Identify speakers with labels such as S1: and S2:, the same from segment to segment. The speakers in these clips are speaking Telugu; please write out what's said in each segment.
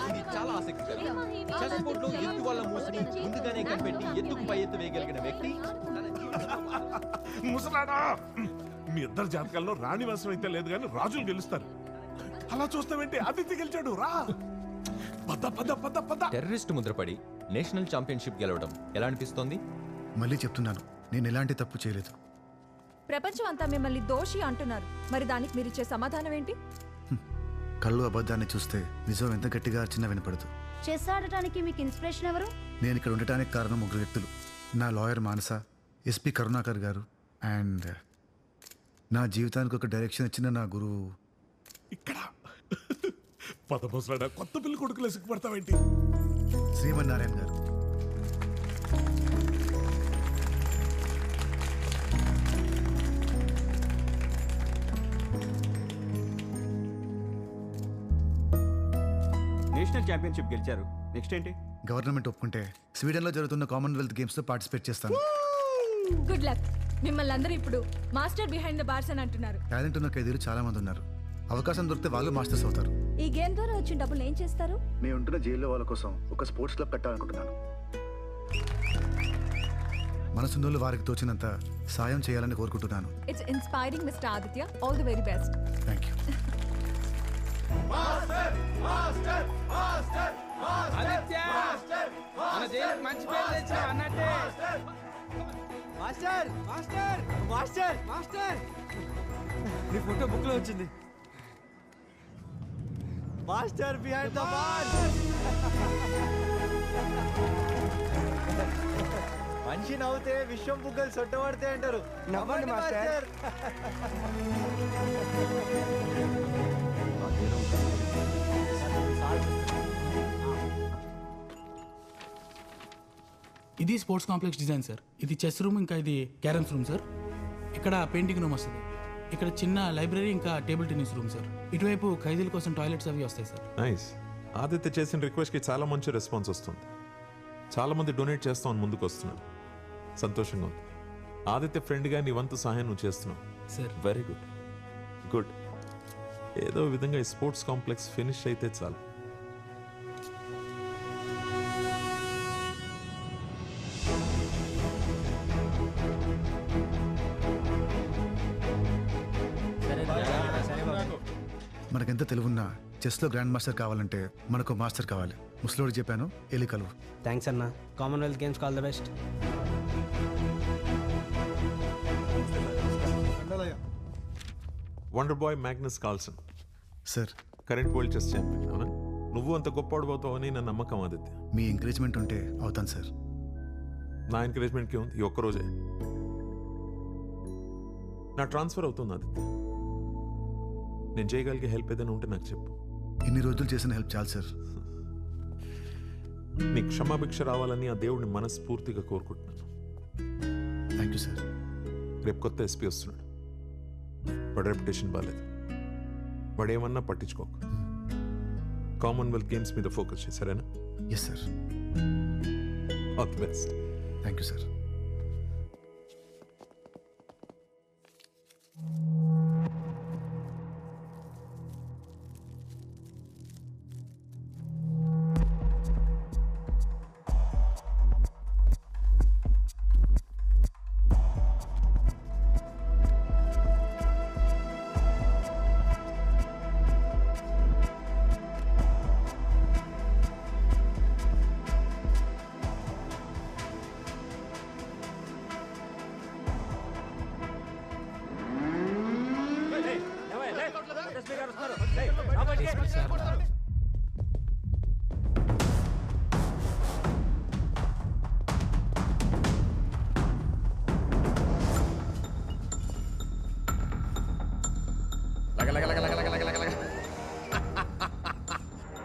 S1: ఇది చాలా ఆసక్తికరం. చెస్ బోర్డులో ఎత్తు వాళ్ళ మూసిని ముందుగానే కనిపెట్టి ఎత్తుకు పై ఎత్తు వేయగలిగిన వ్యక్తి
S2: ముసలాడా, మీ ఇద్దరు జాతకాల్లో రాణి వంశం అయితే లేదు కానీ రాజులు గెలుస్తారు. అలా చూస్తావేంటి? ఆదిత్య గెలిచాడు. రా పద పద పద పద.
S1: టెర్రరిస్ట్ ముద్రపడి నేషనల్ ఛాంపియన్షిప్ గెలవడం ఎలా అనిపిస్తోంది?
S3: మళ్ళీ చెప్తున్నాను, నేను ఎలాంటి తప్పు చేయలేదు.
S4: ప్రపంచం అంతా మిమ్మల్ని దోషి అంటున్నారు. మరి దానికి మీరిచ్చే సమాధానం ఏంటి?
S3: కళ్ళు అబద్ధాన్ని చూస్తే నిజం ఎంత గట్టిగా చిన్న వినపడదు.
S5: చెస్ ఆడటానికి మీకు ఇన్స్పిరేషన్ ఎవరు?
S3: నేను ఇక్కడ ఉండటానికి కారణం ముగ్గురు వ్యక్తులు. నా లాయర్ మానస, ఎస్పీ కరుణాకర్ గారు, అండ్ నా జీవితానికి ఒక డైరెక్షన్ ఇచ్చిన నా గురువు
S2: ఇక్కడ పద ముసలాడా, కొత్త పిల్లి కొడుకులు సిగ్గుపడతావేంటి?
S3: శ్రీమన్నారాయణ గారు.
S6: నేషనల్ ఛాంపియన్షిప్ గెలిచారు. నెక్స్ట్ ఏంటి?
S3: గవర్నమెంట్ ఒప్పుకుంటే స్వీడన్లో జరుగుతున్న కామన్వెల్త్ గేమ్స్లో పార్టిసిపేట్ చేస్తాను.
S4: Good luck. మిమ్మల్ని అందరూ ఇప్పుడు మాస్టర్ బిహైండ్ ద బార్స్ అని అంటున్నారు.
S3: టాలెంట్ ఉన్న ఖైదీలు చాలా మంది ఉన్నారు. అవకాశం దొరికితే వాళ్ళు మాస్టర్స్ అవుతారు.
S4: ఈ గేమ్ ద్వారా వచ్చిన డబ్బులు ఏం చేస్తారు?
S3: నేను ఉంటున్న జైల్లో వాళ్ళ కోసం ఒక స్పోర్ట్స్ క్లబ్ కట్టాలనుకుంటున్నాను. మనసున్నోళ్ళు వారికి తోచినంత సాయం చేయాలని కోరుకుంటున్నాను.
S4: It's inspiring mister Aditya. All the very best.
S3: Thank you.
S6: Master master master master, నీ ఫోటో బుక్ లో వచ్చింది. Master behind the bars. మనిషి నవ్వుతే విశ్వం బుగ్గలు సొట్టబడితే అంటారు. నవ్వండి మాస్టర్.
S7: ఇది స్పోర్ట్స్ కాంప్లెక్స్ డిజైన్ సార్. ఇది చెస్ రూమ్, ఇంకా ఇది క్యారమ్స్ రూమ్ సార్. ఇక్కడ పెయింటింగ్ రూమ్ వస్తుంది. ఇక్కడ చిన్న లైబ్రరీ, ఇంకా టేబుల్ టెన్నిస్ రూమ్ సార్. ఇటువైపు ఖైదీల కోసం టాయిలెట్స్ అవి వస్తాయి సార్.
S8: నైస్. ఆదిత్య చేసిన రిక్వెస్ట్కి చాలా మంచి రెస్పాన్స్ వస్తుంది. చాలా మంది డొనేట్ చేస్తామని ముందుకు వస్తున్నారు. సంతోషంగా ఉంది. ఆదిత్య ఫ్రెండ్గా నీ వంతు సహాయం నువ్వు చేస్తున్నావు
S7: సార్.
S8: Very good good. ఏదో విధంగా ఈ స్పోర్ట్స్ కాంప్లెక్స్ ఫినిష్ అయితే చాలు.
S3: మనకెంత తెలివున్నా చెస్లో గ్రాండ్ మాస్టర్ కావాలంటే మనకు మాస్టర్ కావాలి. ముసలోడు చెప్పాను, ఎలి కలువు.
S6: థ్యాంక్స్ అన్న. Commonwealth Games all the best.
S8: Wonder boy Magnus Carlsen
S3: sir,
S8: current world chess champion. అవునా? నువ్వు అంత గొప్పవాడు అవుతావని నా నమ్మకం ఆదిత్య.
S3: మీ ఎంకరేజ్మెంట్ ఉంటే అవుతాను సార్.
S8: నా ఎంకరేజ్మెంట్కి ఉంది ఈ ఒక్కరోజే. నా ట్రాన్స్ఫర్ అవుతుంది ఆదిత్య. నేను చేయగలిగే హెల్ప్ ఏదైనా ఉంటే నాకు చెప్పు.
S3: ఇన్ని రోజులు చేసిన హెల్ప్ చాలు సార్.
S8: నీ క్షమాభిక్ష రావాలని ఆ దేవుడిని మనస్ఫూర్తిగా కోరుకుంటున్నాను.
S3: Thank you sir.
S8: రేపు కొత్త ఎస్పీ వస్తున్నాడు. వాడి రెప్యుటేషన్ బాగాలేదు. వాడు ఏమన్నా పట్టించుకోకు. కామన్వెల్త్ గేమ్స్ మీద ఫోకస్ చేయి, సరేనా?
S3: Yes sir.
S8: All the best.
S3: Thank you sir.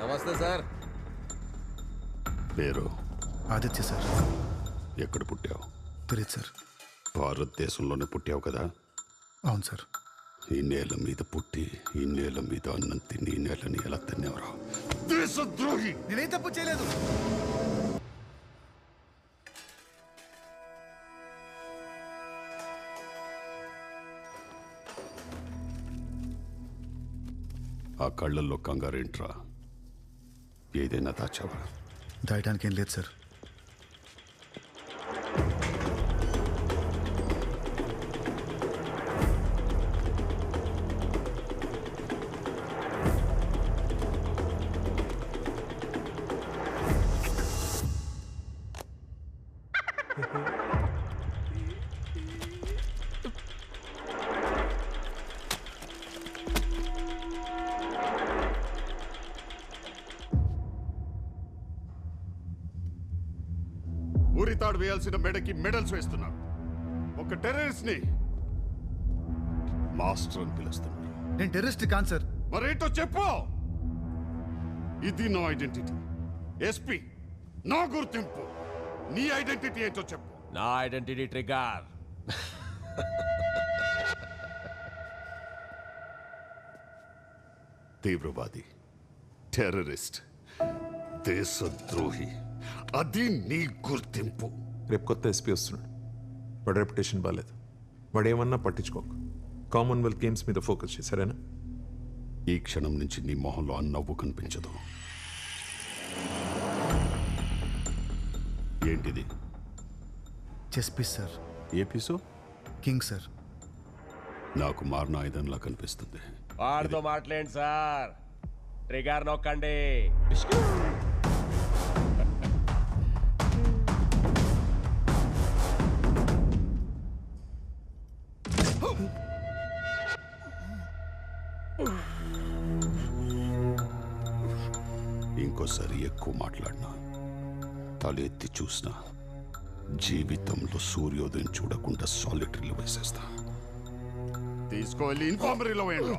S1: Namaste sir.
S9: పేరు?
S3: ఆదిత్య సార్.
S9: ఎక్కడ పుట్టావు?
S3: తెలియదు సార్.
S9: భారతదేశంలోనే పుట్టావు కదా?
S3: అవును సార్.
S9: ఈ నేల మీద పుట్టి ఈ నేల మీద అన్నం తిని ఈ నేలని ఎలా తినేవరా దేశద్రోహి!
S3: నేనేం తప్పు చేయలేదు.
S9: ఆ కళ్ళల్లో కంగారేంట్రా? ఏదైనా దాచావా?
S3: దాయటానికి ఏం లేదు సార్.
S9: ఊరితాడు వేయాల్సిన మెడకి మెడల్స్ వేస్తున్నారు. ఒక టెర్రరిస్ట్ ని మాస్టర్ అని పిలుస్తున్నారు.
S3: నేను టెర్రరిస్ట్ కాను సార్.
S9: మరేంటో చెప్పు. ఇది నా ఐడెంటిటీ. ఎస్పీ, నా గుర్తింపు. నీ ఐడెంటిటీ ఏంటో చెప్పు.
S1: నా ఐడెంటిటీ ట్రిగర్.
S9: తీవ్రవాది, టెర్రరిస్ట్, దేశద్రోహి. అది నీ గుర్తింపు.
S8: రేపు కొత్త ఎస్పీ వస్తున్నాడు. వాడి రెప్యుటేషన్ బాగాలేదు. వాడు ఏమన్నా పట్టించుకోకు. కామన్వెల్త్ గేమ్స్ మీద ఫోకస్ చేశారేనా?
S9: ఈ క్షణం నుంచి నీ మొహంలో ఆ నవ్వు కనిపించదు. ఏంటిది?
S3: Chess piece sir.
S9: ఏ పీసు?
S3: King sir.
S9: నాకు మారిన ఆయుధంలా కనిపిస్తుంది.
S1: వాడితో మాట్లాడండి సార్. ట్రిగర్ నొక్కండి.
S9: ఇంకోసారి ఎక్కువ మాట్లాడినా, తల ఎత్తి చూసినా, జీవితంలో సూర్యోదయం చూడకుండా సాలిటరీలో వేసేస్తా. తీసుకోవాలి. ఇన్ఫార్మరీలో వేయండి.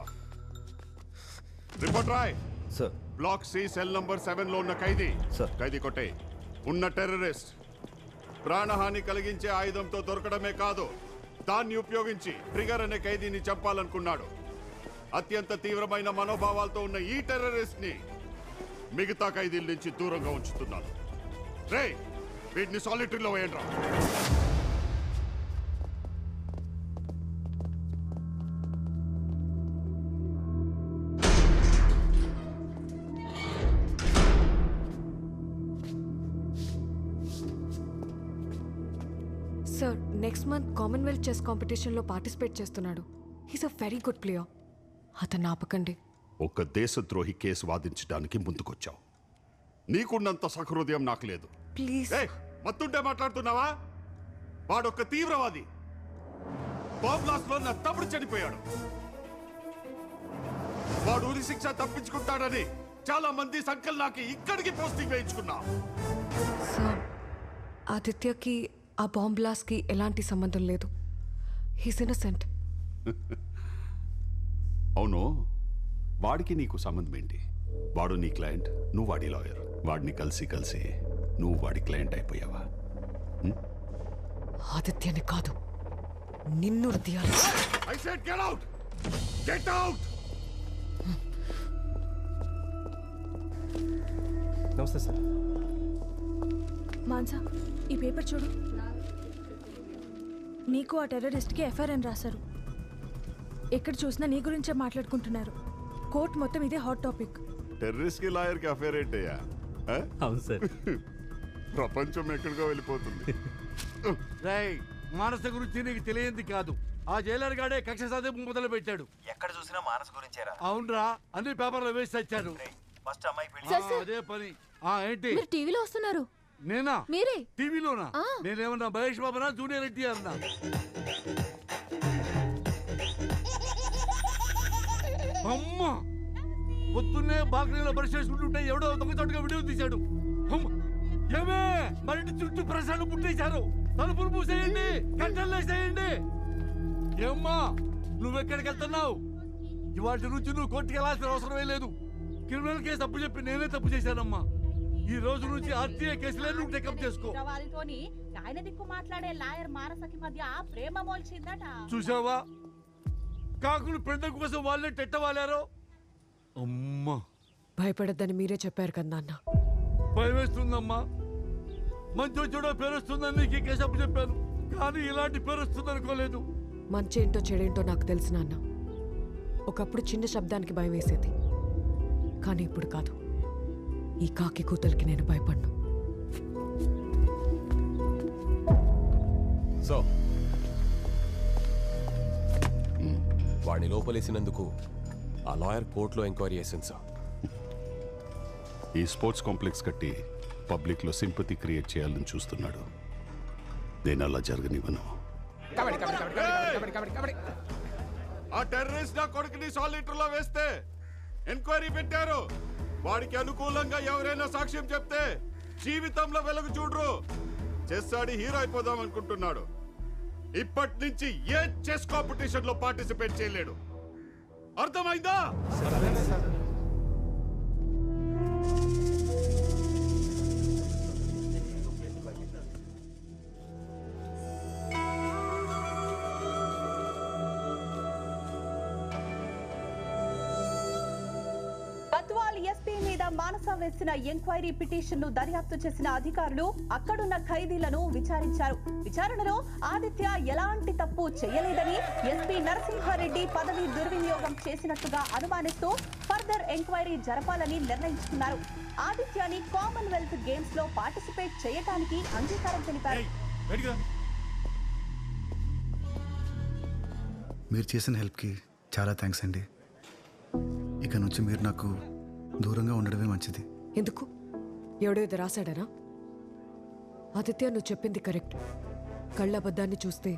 S9: రిపోర్ట్ రాయ్.
S10: Sir.
S9: Block C cell number 7 లో ఉన్న ఖైదీ. ఖైదీ కొట్టే. ఉన్న టెర్రరిస్ట్ ప్రాణహాని కలిగించే ఆయుధంతో దొరకడమే కాదు, దాన్ని ఉపయోగించి ట్రిగర్ అనే ఖైదీని చంపాలనుకున్నాడు. అత్యంత తీవ్రమైన మనోభావాలతో ఉన్న ఈ టెర్రరిస్ట్ ని మిగతా ఖైదీల నుంచి దూరంగా ఉంచుతున్నాను. రే, వీటిని సాలిటరీలో వేయండి రా.
S11: Sir, next month Commonwealth chess కాంపిటీషన్లో పార్టిసిపేట్ చేస్తున్నాడు. He's a very good player. అతను ఆపకండి.
S9: ఒక దేశద్రోహి కేసు వాదించడానికి ముందుకొచ్చావు. నీకున్నంత సహృదయం నాకు లేదు.
S11: ప్లీజ్.
S9: మత్తుంటే మాట్లాడుతున్నావా? వాడొక తీవ్రవాది. బాంబ్ బ్లాస్ట్ లో నా తమ్ముడు చనిపోయాడు. వాడు ఉరి శిక్ష తప్పించుకుంటాడని చాలా మంది సంకల్నాకి ఇక్కడికి పోస్టింగ్ వేయించుకున్నా.
S11: సార్, ఆదిత్యకి ఆ బాంబ్ బ్లాస్ట్కి ఎలాంటి సంబంధం లేదు. He's innocent.
S9: అవును, వాడికి నీకు సంబంధం ఏంటి? వాడు నీ క్లయింట్, నువ్వు వాడి లాయర్. వాడిని కలిసి కలిసి నువ్వు వాడి క్లయింట్ అయిపోయావా?
S11: ఆదిత్యని కాదు, నిన్ను తీయాలి.
S9: I said get out! Get out!
S10: నమస్తే సార్.
S4: మాన్సా, ఈ పేపర్ చూడు. నీకు ఆ టెర్రరిస్ట్కి ఎఫ్ఐఆర్ అని రాశారు. ఎక్కడ చూసినా నీ గురించే మాట్లాడుకుంటున్నారు. కోర్టు మొత్తం ఇదే హాట్ టాపిక్.
S9: టెర్రరిస్ట్ కి లాయర్ కి అఫేర్ ఏంటయ్యా?
S10: అవును సార్.
S9: ప్రపంచం ఎక్కడికో వెళ్ళిపోతుంది.
S6: మానస గురించి నీకు తెలియంది కాదు. ఆ జైలర్ గాడే కక్ష సాధింపు మొదలు పెట్టాడు.
S10: ఎక్కడ చూసినా మానస్ గురించేరా?
S6: అవునరా, అన్ని పేపర్లో వేసి తెచ్చాడు.
S10: ఫస్ట్ అమ్మాయి పెళ్లి.
S6: అదే పని. ఏంటి
S11: మీరు టీవీలో వస్తున్నారు?
S6: నేనా?
S11: మీరే
S6: టీవీలోనా? నేనేమన్నా మహేష్ బాబునా, జూనియర్ ఎన్టీఆర్ నా? అమ్మా, పొద్దున్నే బాల్కనీలో బ్రష్ చేసుకుంటుంటే ఎవడో దొంగచాటుగా వీడియో తీశాడు. ఏమే, మరింటి చుట్టూ ప్రశ్నలు పుట్టేశారు. తలుపులు మూసేయండి, కట్టెలు వేసేయండి. ఏమ్మా, నువ్వెక్కడికి వెళ్తున్నావు? ఇవాళ నుంచి నువ్వు కోర్టుకి వెళ్ళాల్సిన అవసరమే లేదు. క్రిమినల్ కేసు తప్పు చెప్పి నేనే తప్పు చేశానమ్మా. ఈ రోజు నుంచి ఆర్టీఐ కేసులే నువ్వు టేకప్ చేసుకో.
S12: ఆయన దిక్కు మాట్లాడే లాయర్ మానసకి మధ్య ప్రేమ మోల్చిందట.
S6: చూసావా, కాకులు పెండ కోసం వాళ్ళే టెట్టవాలారో. అమ్మా,
S11: భయపడద్దని మీరే చెప్పారు కదా నాన్న.
S6: భయం వేస్తుందమ్మా. మంచి చెడో పేరు వస్తుందని నీకు ఈ కేసు అప్పు చెప్పాను, కానీ ఇలాంటి పేరు వస్తుంది అనుకోలేదు.
S11: మంచేంటో చెడేంటో నాకు తెలుసు నాన్న. ఒకప్పుడు చిన్న శబ్దానికి భయం వేసేది, కానీ ఇప్పుడు కాదు. ఈ కాకి కూతలకి నేను భయపడ్ను.
S13: సో వాడిని లోపలేసినందుకు ఆ లాయర్ కోర్టులో ఎంక్వైరీ చేసింది సార్.
S9: ఈ స్పోర్ట్స్ కాంప్లెక్స్ కట్టి పబ్లిక్లో సింపతి క్రియేట్ చేయాలని చూస్తున్నాడు. నేను అలా జరగనివ్వను. ఆ టెర్రరిస్ట్ నా కొడుకుని సాలిటర్లో వేస్తే ఎంక్వైరీ పెట్టారు. వాడికి అనుకూలంగా ఎవరైనా సాక్ష్యం చెప్తే జీవితంలో వెలుగు చూడరు. చెస్ ఆడి హీరో అయిపోదాం అనుకుంటున్నాడు. ఇప్పటి నుంచి ఏ చెస్ కాంపిటీషన్ లో పార్టిసిపేట్ చేయలేడు. అర్థమైందా?
S12: గద్వాల్ ఎస్పీ మీద మానస వేసిన ఎంక్వైరీ పిటిషన్ ను దర్యాప్తు చేసిన అధికారులు అక్కడున్న ఖైదీలను విచారించారు. విచారణలో ఆదిత్య ఎలాంటి తప్పు చేయలేదని, ఎస్పీ నరసింహారెడ్డి పదవి దుర్వినియోగం చేసినట్టుగా అనుమానిస్తూ ఫర్దర్ ఎంక్వైరీ జరపాలని నిర్ణయించుకున్నారు. ఆదిత్యని కామన్వెల్త్ గేమ్స్ లో పార్టిసిపేట్ చేయడానికి అంగీకారం తెలిపారు.
S3: మీరు చేసిన హెల్ప్కి చాలా థ్యాంక్స్ అండి. ఇక నుంచి మీరు నాకు దూరంగా ఉండడమే మంచిది.
S11: ఎందుకు? ఎవడో ఇది రాశాడనా? ఆదిత్య, నువ్వు చెప్పింది కరెక్ట్. కళ్ళబద్దాన్ని చూస్తే